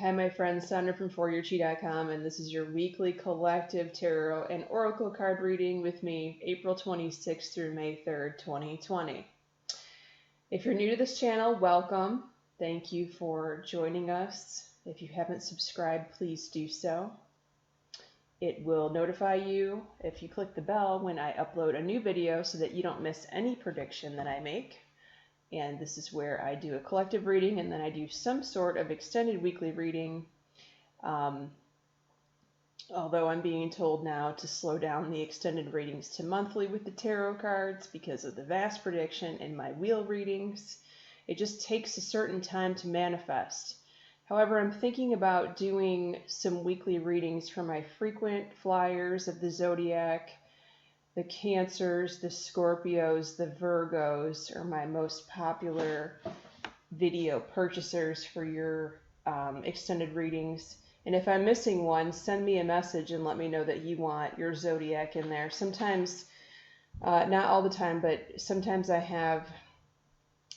Hi, my friends, Sandra from ForYourChi.com, and this is your weekly collective tarot and oracle card reading with me, April 26th through May 3rd, 2020. If you're new to this channel, welcome. Thank you for joining us. If you haven't subscribed, please do so. It will notify you if you click the bell when I upload a new video so that you don't miss any prediction that I make. And this is where I do a collective reading, and then I do some sort of extended weekly reading. Although I'm being told now to slow down the extended readings to monthly with the tarot cards because of the vast prediction in my wheel readings. It just takes a certain time to manifest. However, I'm thinking about doing some weekly readings for my frequent flyers of the zodiac. The Cancers, the Scorpios, the Virgos are my most popular video purchasers for your extended readings. And if I'm missing one, send me a message and let me know that you want your zodiac in there. Sometimes, not all the time, but sometimes I have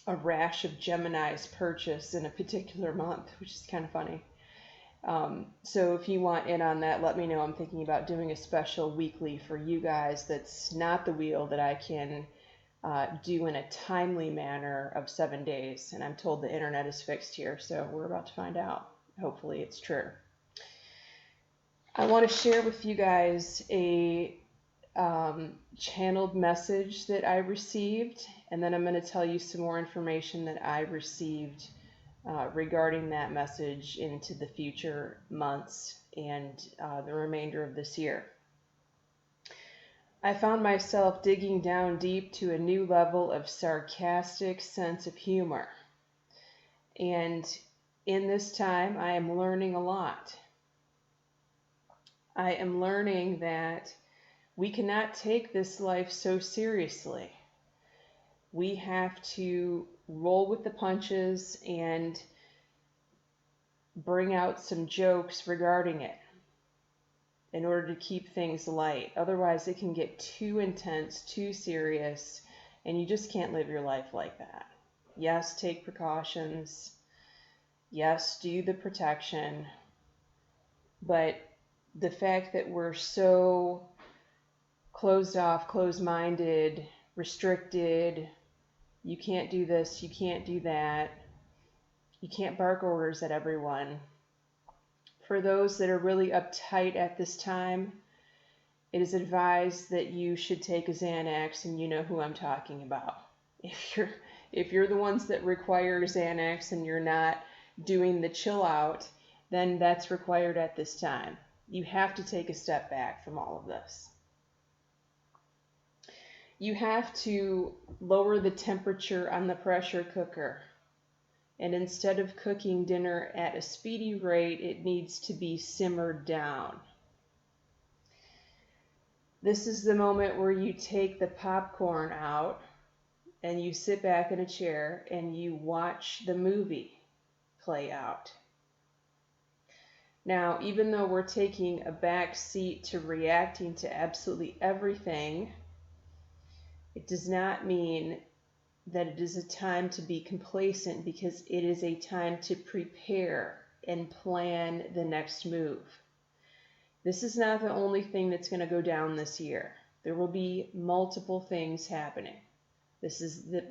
a rash of Geminis purchased in a particular month, which is kind of funny. So if you want in on that, let me know. I'm thinking about doing a special weekly for you guys that's not the wheel, that I can do in a timely manner of 7 days. And I'm told the internet is fixed here, so we're about to find out. Hopefully it's true. I want to share with you guys a channeled message that I received, and then I'm going to tell you some more information that I received regarding that message into the future months and the remainder of this year. I found myself digging down deep to a new level of sarcastic sense of humor. And in this time, I am learning a lot. I am learning that we cannot take this life so seriously. We have to roll with the punches and bring out some jokes regarding it in order to keep things light. Otherwise, it can get too intense, too serious, and you just can't live your life like that. Yes, take precautions. Yes, do the protection. But the fact that we're so closed off, closed-minded, restricted, you can't do this, you can't do that, you can't bark orders at everyone. For those that are really uptight at this time, it is advised that you should take a Xanax, and you know who I'm talking about. If you're the ones that require Xanax and you're not doing the chill out, then that's required at this time. You have to take a step back from all of this. You have to lower the temperature on the pressure cooker. And instead of cooking dinner at a speedy rate, it needs to be simmered down. This is the moment where you take the popcorn out and you sit back in a chair and you watch the movie play out. Now, even though we're taking a back seat to reacting to absolutely everything, it does not mean that it is a time to be complacent, because it is a time to prepare and plan the next move. This is not the only thing that's going to go down this year. There will be multiple things happening.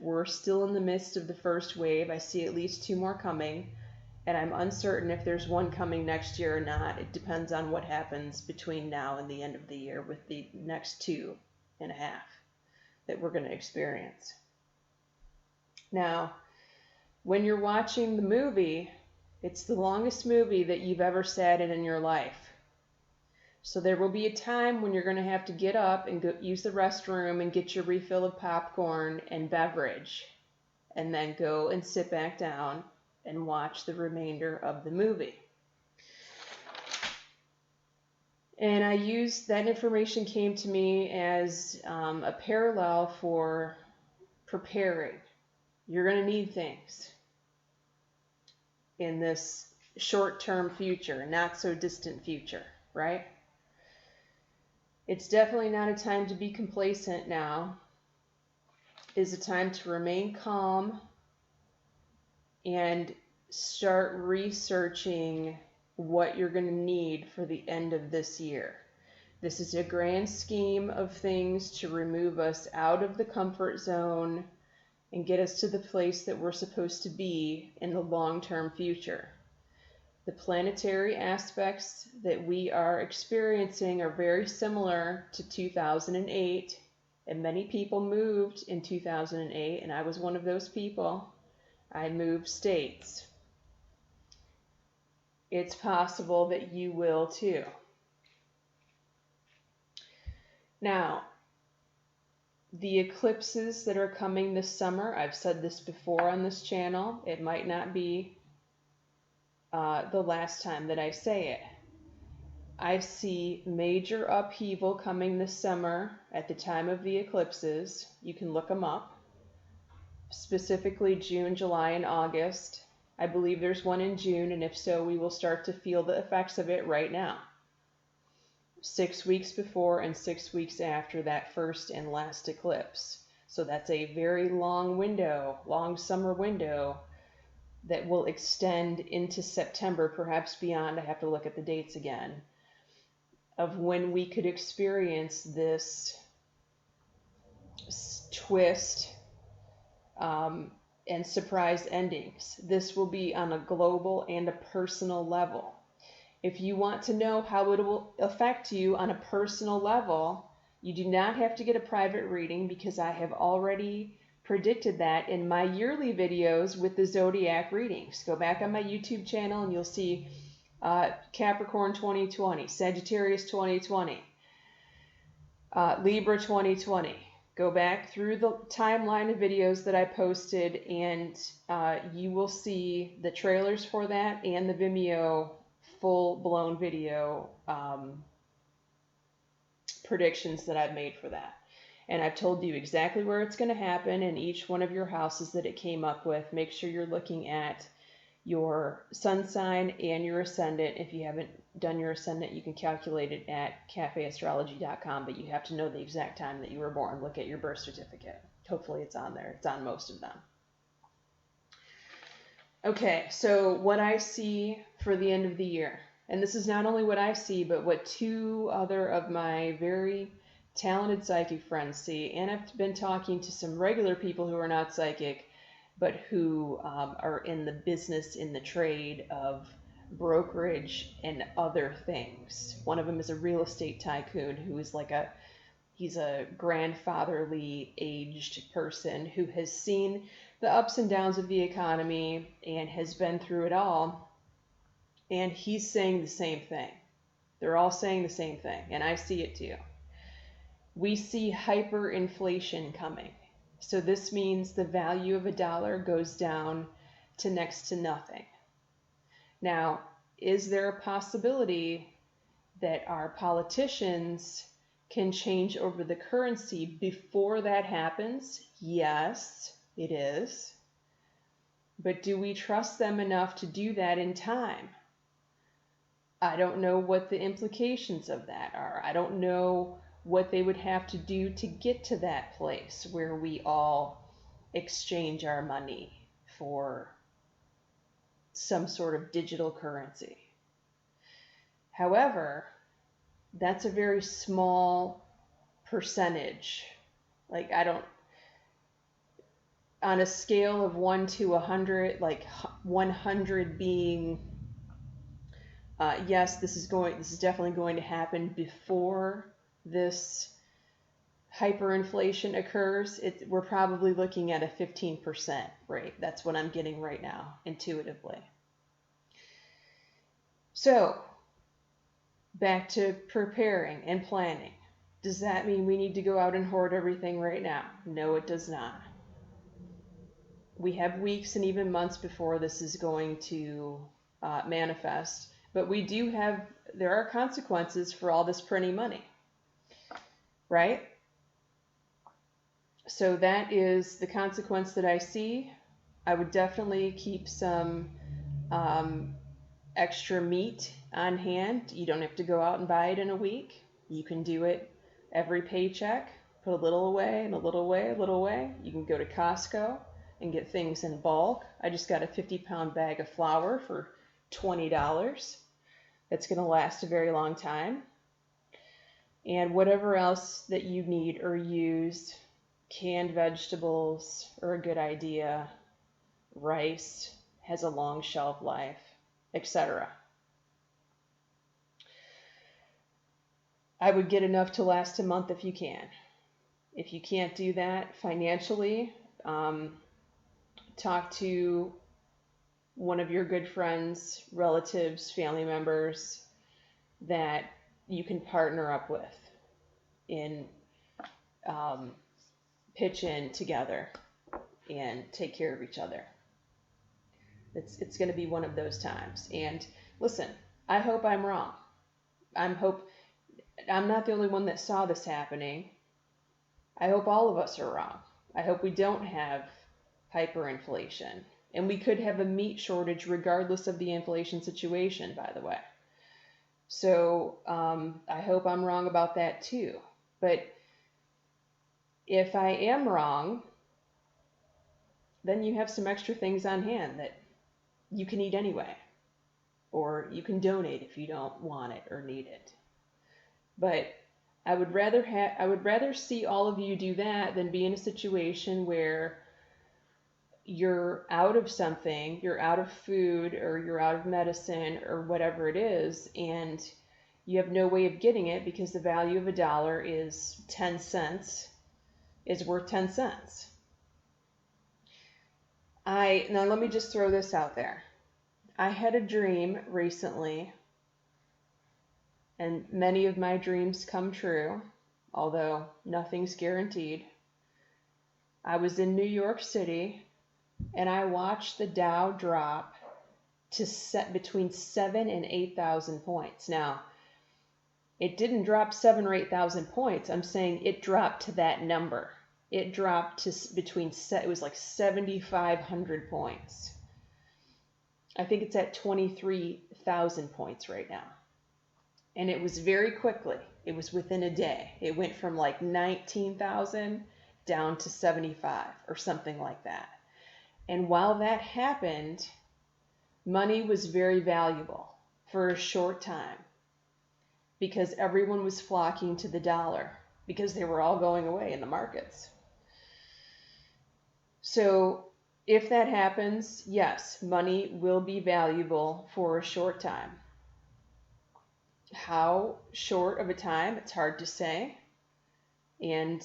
We're still in the midst of the first wave. I see at least 2 more coming, and I'm uncertain if there's one coming next year or not. It depends on what happens between now and the end of the year with the next 2.5 that we're going to experience. Now, when you're watching the movie, it's the longest movie that you've ever sat in your life. So there will be a time when you're going to have to get up and go use the restroom and get your refill of popcorn and beverage, and then go and sit back down and watch the remainder of the movie. And I used that information, came to me as a parallel for preparing. You're going to need things in this short-term future, not so distant future, right? It's definitely not a time to be complacent now. It is a time to remain calm and start researching what you're going to need for the end of this year. This is a grand scheme of things to remove us out of the comfort zone and get us to the place that we're supposed to be in the long-term future. The planetary aspects that we are experiencing are very similar to 2008, and many people moved in 2008, and I was one of those people. I moved states. It's possible that you will too. Now, the eclipses that are coming this summer, I've said this before on this channel, it might not be the last time that I say it. I see major upheaval coming this summer at the time of the eclipses. You can look them up. Specifically June, July, and August. I believe there's one in June, and if so, we will start to feel the effects of it right now. 6 weeks before and 6 weeks after that first and last eclipse. So that's a very long window, long summer window that will extend into September, perhaps beyond. I have to look at the dates again, of when we could experience this twist and surprise endings. This will be on a global and a personal level. If you want to know how it will affect you on a personal level, you do not have to get a private reading, because I have already predicted that in my yearly videos with the zodiac readings. Go back on my YouTube channel and you'll see Capricorn 2020, Sagittarius 2020, Libra 2020. Go back through the timeline of videos that I posted, and you will see the trailers for that and the Vimeo full-blown video predictions that I've made for that. And I've told you exactly where it's going to happen in each one of your houses that it came up with. Make sure you're looking at your sun sign and your ascendant. If you haven't done your ascendant, you can calculate it at cafeastrology.com, but you have to know the exact time that you were born. Look at your birth certificate. Hopefully it's on there. It's on most of them. Okay, so what I see for the end of the year, and this is not only what I see, but what two other of my very talented psychic friends see, and I've been talking to some regular people who are not psychic, but who are in the business, in the trade of brokerage and other things. One of them is a real estate tycoon who is he's a grandfatherly aged person who has seen the ups and downs of the economy and has been through it all. And he's saying the same thing. They're all saying the same thing, and I see it too. We see hyperinflation coming. So this means the value of a dollar goes down to next to nothing. Now, is there a possibility that our politicians can change over the currency before that happens? Yes, it is. But do we trust them enough to do that in time? I don't know what the implications of that are. I don't know what they would have to do to get to that place where we all exchange our money for some sort of digital currency. However, that's a very small percentage. Like, on a scale of 1 to 100, like 100 being, yes, this is definitely going to happen before this hyperinflation occurs, we're probably looking at a 15% rate. That's what I'm getting right now, intuitively. So, back to preparing and planning. Does that mean we need to go out and hoard everything right now? No, it does not. We have weeks and even months before this is going to manifest, but there are consequences for all this printing money. Right? So that is the consequence that I see. I would definitely keep some extra meat on hand. You don't have to go out and buy it in a week. You can do it every paycheck. Put a little away and a little away, a little away. You can go to Costco, and get things in bulk. I just got a 50-pound bag of flour for $20. That's going to last a very long time. And whatever else that you need or use, canned vegetables are a good idea. Rice has a long shelf life, etc. I would get enough to last a month if you can. If you can't do that financially, talk to one of your good friends, relatives, family members that you can partner up with and pitch in together and take care of each other. It's going to be one of those times. And listen, I hope I'm wrong. I'm not the only one that saw this happening. I hope all of us are wrong. I hope we don't have hyperinflation. And we could have a meat shortage regardless of the inflation situation, by the way. So I hope I'm wrong about that too. But if I am wrong, then you have some extra things on hand that you can eat anyway. Or you can donate if you don't want it or need it. But I would rather see all of you do that than be in a situation where you're out of something, you're out of food, or you're out of medicine, or whatever it is, and you have no way of getting it because the value of $1 is 10 cents, is worth 10 cents. Now let me just throw this out there. I had a dream recently, and many of my dreams come true, although nothing's guaranteed. I was in New York City, and I watched the Dow drop to set between 7,000 and 8,000 points. Now, it didn't drop 7,000 or 8,000 points. I'm saying it dropped to that number. It dropped to it was like 7,500 points. I think it's at 23,000 points right now. And it was very quickly. It was within a day. It went from like 19,000 down to 75 or something like that. And while that happened, money was very valuable for a short time because everyone was flocking to the dollar because they were all going away in the markets. So if that happens, yes, money will be valuable for a short time. How short of a time, it's hard to say. And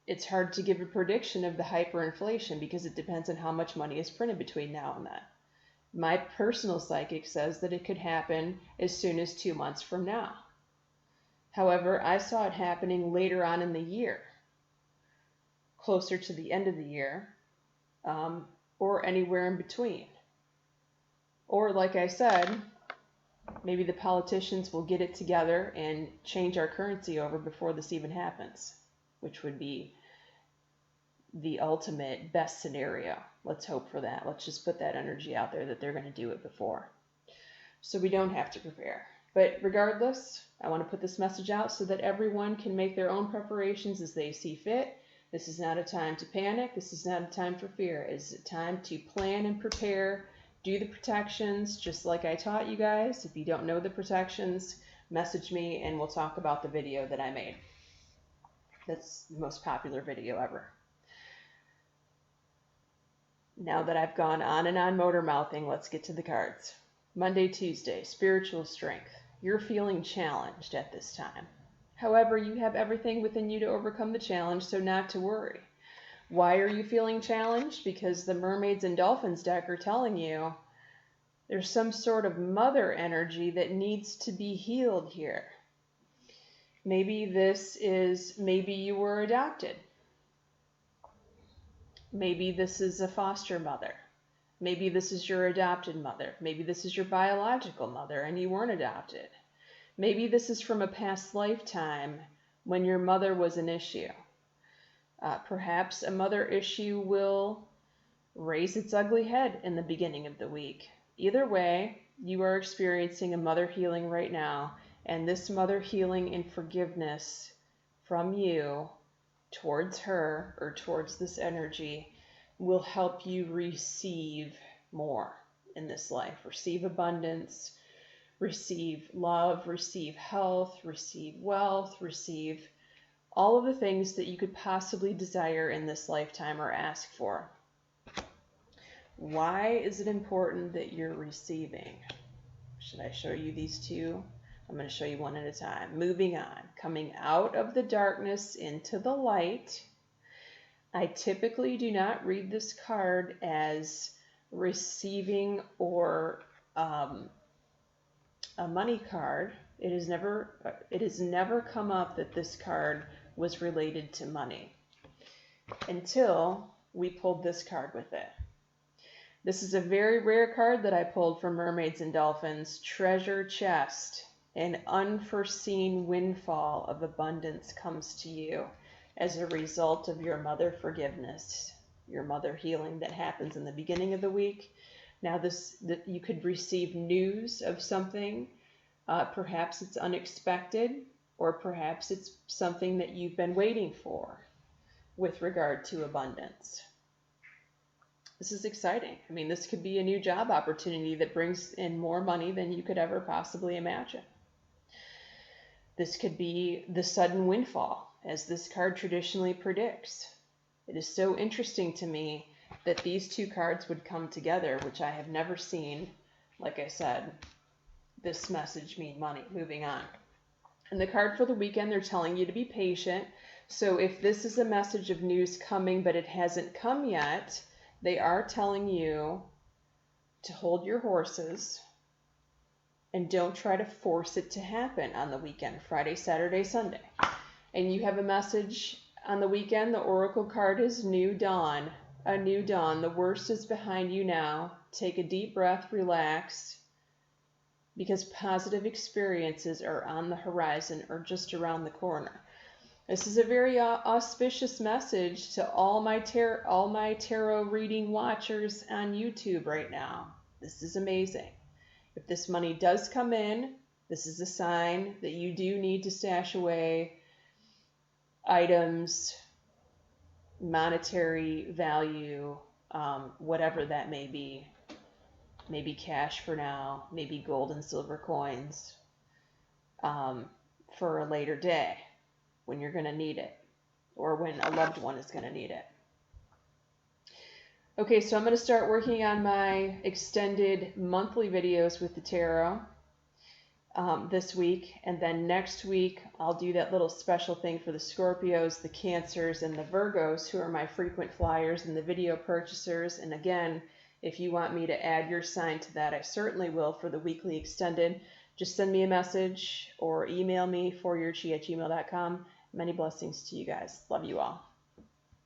it's hard to give a prediction of the hyperinflation because it depends on how much money is printed between now and then. My personal psychic says that it could happen as soon as 2 months from now. However, I saw it happening later on in the year, closer to the end of the year, or anywhere in between. Or like I said, maybe the politicians will get it together and change our currency over before this even happens, which would be the ultimate best scenario. Let's hope for that. Let's just put that energy out there that they're going to do it before, so we don't have to prepare. But regardless, I want to put this message out so that everyone can make their own preparations as they see fit. This is not a time to panic. This is not a time for fear. It's a time to plan and prepare. Do the protections just like I taught you guys. If you don't know the protections, message me and we'll talk about the video that I made. That's the most popular video ever. Now that I've gone on and on motor mouthing, let's get to the cards. Monday, Tuesday, spiritual strength. You're feeling challenged at this time. However, you have everything within you to overcome the challenge, so not to worry. Why are you feeling challenged? Because the Mermaids and Dolphins deck are telling you there's some sort of mother energy that needs to be healed here. Maybe you were adopted. Maybe this is a foster mother. Maybe this is your adopted mother. Maybe this is your biological mother and you weren't adopted. Maybe this is from a past lifetime when your mother was an issue. Perhaps a mother issue will raise its ugly head in the beginning of the week. Either way, you are experiencing a mother healing right now, and this mother healing and forgiveness from you towards her or towards this energy will help you receive more in this life. Receive abundance, receive love, receive health, receive wealth, receive all of the things that you could possibly desire in this lifetime or ask for. Why is it important that you're receiving? Should I show you these two? I'm going to show you one at a time. Moving on. Coming out of the darkness into the light. I typically do not read this card as receiving or a money card. It has never come up that this card was related to money until we pulled this card with it. This is a very rare card that I pulled from Mermaids and Dolphins. Treasure Chest. An unforeseen windfall of abundance comes to you as a result of your mother forgiveness, your mother healing that happens in the beginning of the week. Now you could receive news of something. Perhaps it's unexpected, or perhaps it's something that you've been waiting for with regard to abundance. This is exciting. I mean, this could be a new job opportunity that brings in more money than you could ever possibly imagine. This could be the sudden windfall, as this card traditionally predicts. It is so interesting to me that these two cards would come together, which I have never seen. Like I said, this message mean money. Moving on. And the card for the weekend, they're telling you to be patient. So if this is a message of news coming, but it hasn't come yet, they are telling you to hold your horses and don't try to force it to happen on the weekend, Friday, Saturday, Sunday. And you have a message on the weekend. The oracle card is new dawn, a new dawn. The worst is behind you now. Take a deep breath, relax, because positive experiences are on the horizon or just around the corner. This is a very auspicious message to all my tarot reading watchers on YouTube right now. This is amazing. If this money does come in, this is a sign that you do need to stash away items, monetary value, whatever that may be. Maybe cash for now, maybe gold and silver coins for a later day, when you're going to need it, or when a loved one is going to need it. Okay, so I'm going to start working on my extended monthly videos with the tarot this week, and then next week I'll do that little special thing for the Scorpios, the Cancers, and the Virgos, who are my frequent flyers and the video purchasers. And again, if you want me to add your sign to that, I certainly will for the weekly extended. Just send me a message or email me, foryourchi@gmail.com. Many blessings to you guys. Love you all.